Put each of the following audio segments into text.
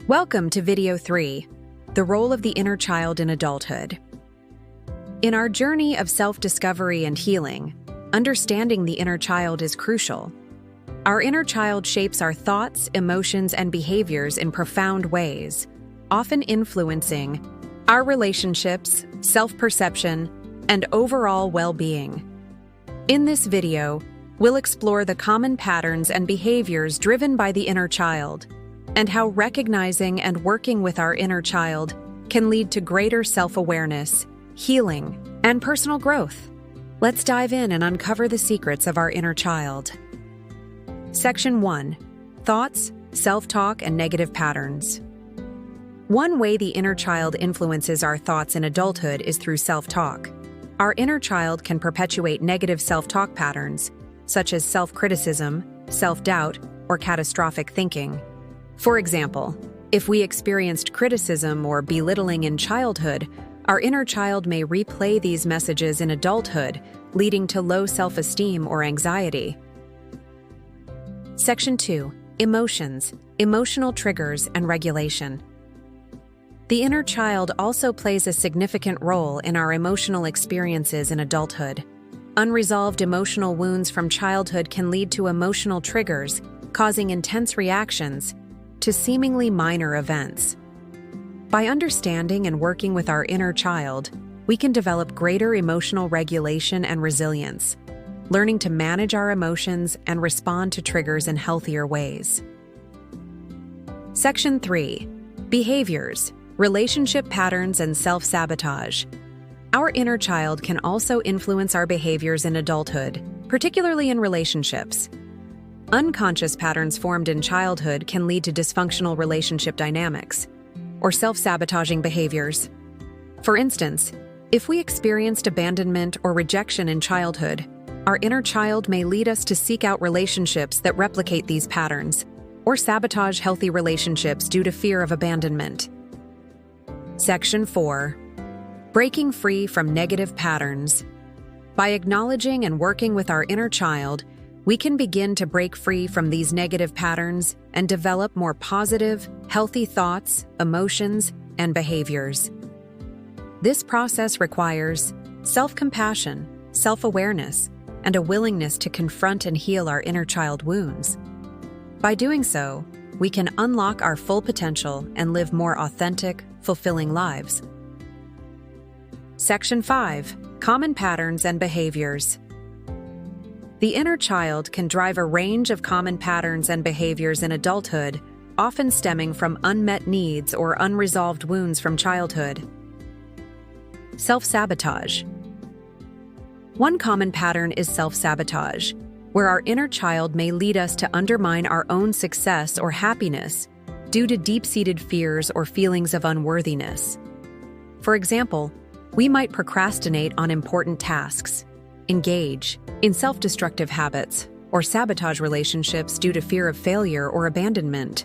Welcome to Video 3, The Role of the Inner Child in Adulthood. In our journey of self-discovery and healing, understanding the inner child is crucial. Our inner child shapes our thoughts, emotions, and behaviors in profound ways, often influencing our relationships, self-perception, and overall well-being. In this video, we'll explore the common patterns and behaviors driven by the inner child, and how recognizing and working with our inner child can lead to greater self-awareness, healing, and personal growth. Let's dive in and uncover the secrets of our inner child. Section 1. Thoughts, self-talk, and negative patterns. One way the inner child influences our thoughts in adulthood is through self-talk. Our inner child can perpetuate negative self-talk patterns, such as self-criticism, self-doubt, or catastrophic thinking. For example, if we experienced criticism or belittling in childhood, our inner child may replay these messages in adulthood, leading to low self-esteem or anxiety. Section 2. Emotions, emotional triggers, and regulation. The inner child also plays a significant role in our emotional experiences in adulthood. Unresolved emotional wounds from childhood can lead to emotional triggers, causing intense reactions to seemingly minor events. By understanding and working with our inner child, we can develop greater emotional regulation and resilience, learning to manage our emotions and respond to triggers in healthier ways. Section 3. Behaviors, relationship patterns, and self-sabotage. Our inner child can also influence our behaviors in adulthood, particularly in relationships. Unconscious patterns formed in childhood can lead to dysfunctional relationship dynamics or self-sabotaging behaviors. For instance, if we experienced abandonment or rejection in childhood, our inner child may lead us to seek out relationships that replicate these patterns or sabotage healthy relationships due to fear of abandonment. Section 4. Breaking free from negative patterns. By acknowledging and working with our inner child, we can begin to break free from these negative patterns and develop more positive, healthy thoughts, emotions, and behaviors. This process requires self-compassion, self-awareness, and a willingness to confront and heal our inner child wounds. By doing so, we can unlock our full potential and live more authentic, fulfilling lives. Section 5. Common patterns and behaviors. The inner child can drive a range of common patterns and behaviors in adulthood, often stemming from unmet needs or unresolved wounds from childhood. Self-sabotage. One common pattern is self-sabotage, where our inner child may lead us to undermine our own success or happiness due to deep-seated fears or feelings of unworthiness. For example, we might procrastinate on important tasks, engage in self-destructive habits, or sabotage relationships due to fear of failure or abandonment.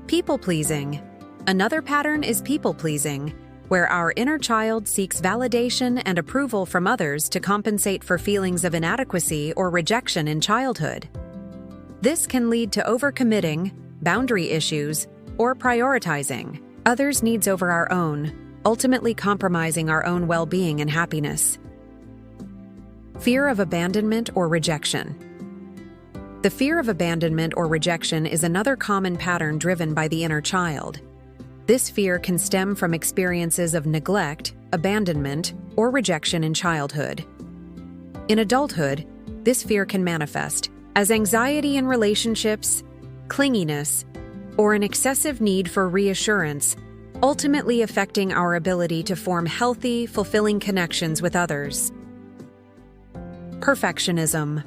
People-pleasing. Another pattern is people-pleasing, where our inner child seeks validation and approval from others to compensate for feelings of inadequacy or rejection in childhood. This can lead to overcommitting, boundary issues, or prioritizing others' needs over our own, ultimately compromising our own well-being and happiness. Fear of abandonment or rejection. The fear of abandonment or rejection is another common pattern driven by the inner child. This fear can stem from experiences of neglect, abandonment, or rejection in childhood. In adulthood, this fear can manifest as anxiety in relationships, clinginess, or an excessive need for reassurance, ultimately affecting our ability to form healthy, fulfilling connections with others. Perfectionism.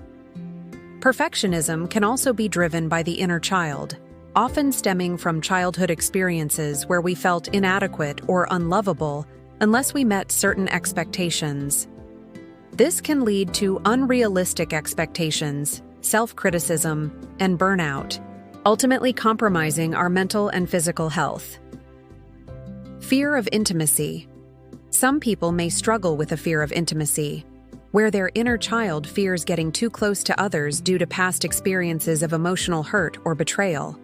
Perfectionism can also be driven by the inner child, often stemming from childhood experiences where we felt inadequate or unlovable unless we met certain expectations. This can lead to unrealistic expectations, self-criticism, and burnout, ultimately compromising our mental and physical health. Fear of intimacy. Some people may struggle with a fear of intimacy, where their inner child fears getting too close to others due to past experiences of emotional hurt or betrayal.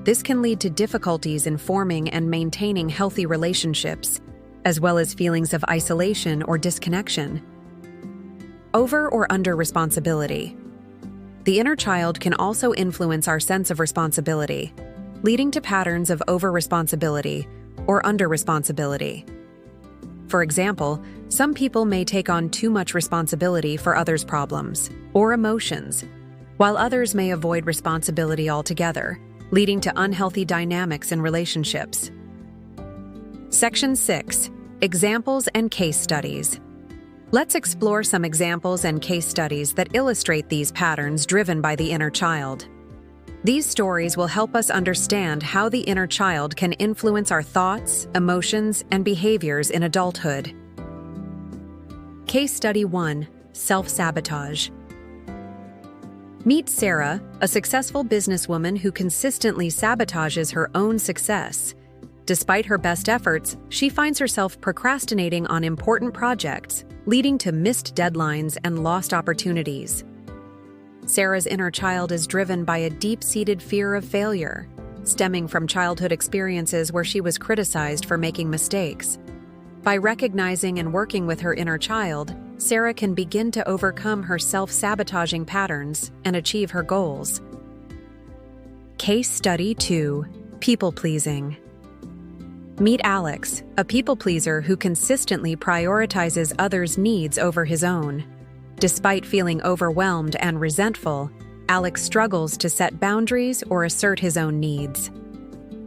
This can lead to difficulties in forming and maintaining healthy relationships, as well as feelings of isolation or disconnection. Over or under responsibility. The inner child can also influence our sense of responsibility, leading to patterns of over-responsibility or under-responsibility. For example, some people may take on too much responsibility for others' problems or emotions, while others may avoid responsibility altogether, leading to unhealthy dynamics in relationships. Section 6. Examples and case studies. Let's explore some examples and case studies that illustrate these patterns driven by the inner child. These stories will help us understand how the inner child can influence our thoughts, emotions, and behaviors in adulthood. Case Study 1. Self-sabotage. Meet Sarah, a successful businesswoman who consistently sabotages her own success. Despite her best efforts, she finds herself procrastinating on important projects, leading to missed deadlines and lost opportunities. Sarah's inner child is driven by a deep-seated fear of failure, stemming from childhood experiences where she was criticized for making mistakes. By recognizing and working with her inner child, Sarah can begin to overcome her self-sabotaging patterns and achieve her goals. Case Study 2. People-pleasing. Meet Alex, a people-pleaser who consistently prioritizes others' needs over his own. Despite feeling overwhelmed and resentful, Alex struggles to set boundaries or assert his own needs.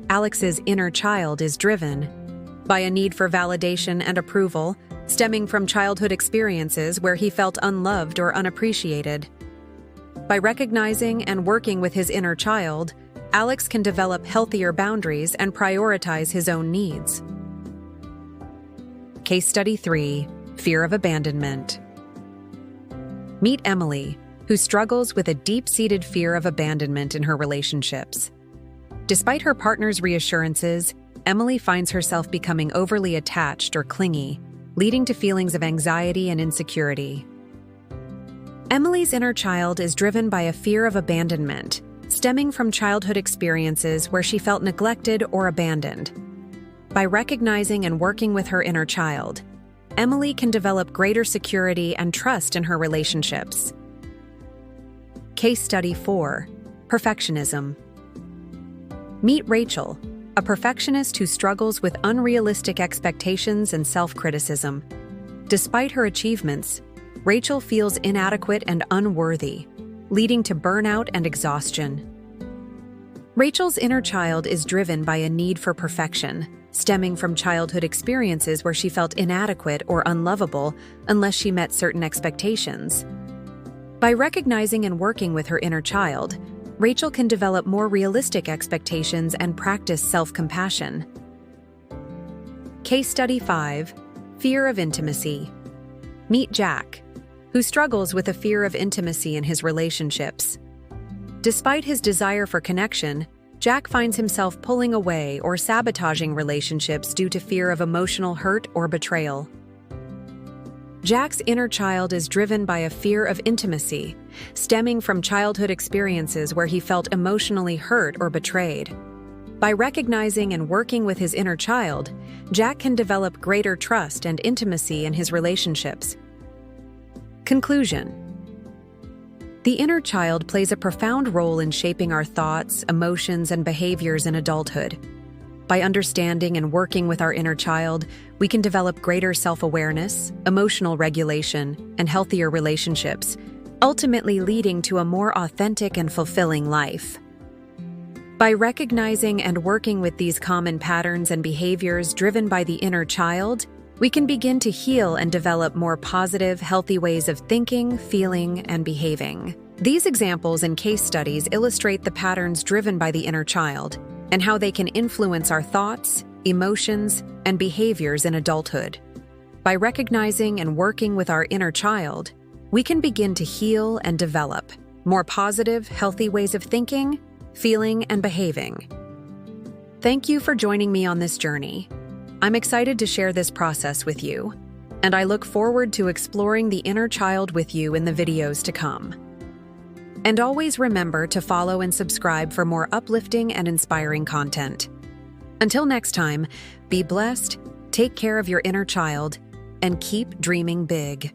Alex's inner child is driven by a need for validation and approval, stemming from childhood experiences where he felt unloved or unappreciated. By recognizing and working with his inner child, Alex can develop healthier boundaries and prioritize his own needs. Case Study 3. Fear of abandonment. Meet Emily, who struggles with a deep-seated fear of abandonment in her relationships. Despite her partner's reassurances, Emily finds herself becoming overly attached or clingy, leading to feelings of anxiety and insecurity. Emily's inner child is driven by a fear of abandonment, stemming from childhood experiences where she felt neglected or abandoned. By recognizing and working with her inner child, Emily can develop greater security and trust in her relationships. Case Study 4. Perfectionism. Meet Rachel, a perfectionist who struggles with unrealistic expectations and self-criticism. Despite her achievements, Rachel feels inadequate and unworthy, leading to burnout and exhaustion. Rachel's inner child is driven by a need for perfection, stemming from childhood experiences where she felt inadequate or unlovable unless she met certain expectations. By recognizing and working with her inner child, Rachel can develop more realistic expectations and practice self-compassion. Case Study 5. Fear of intimacy. Meet Jack, who struggles with a fear of intimacy in his relationships. Despite his desire for connection, Jack finds himself pulling away or sabotaging relationships due to fear of emotional hurt or betrayal. Jack's inner child is driven by a fear of intimacy, stemming from childhood experiences where he felt emotionally hurt or betrayed. By recognizing and working with his inner child, Jack can develop greater trust and intimacy in his relationships. Conclusion. The inner child plays a profound role in shaping our thoughts, emotions, and behaviors in adulthood. By understanding and working with our inner child, we can develop greater self-awareness, emotional regulation, and healthier relationships, ultimately leading to a more authentic and fulfilling life. By recognizing and working with these common patterns and behaviors driven by the inner child, we can begin to heal and develop more positive, healthy ways of thinking, feeling, and behaving. These examples and case studies illustrate the patterns driven by the inner child and how they can influence our thoughts, emotions, and behaviors in adulthood. By recognizing and working with our inner child, we can begin to heal and develop more positive, healthy ways of thinking, feeling, and behaving. Thank you for joining me on this journey. I'm excited to share this process with you, and I look forward to exploring the inner child with you in the videos to come. And always remember to follow and subscribe for more uplifting and inspiring content. Until next time, be blessed, take care of your inner child, and keep dreaming big.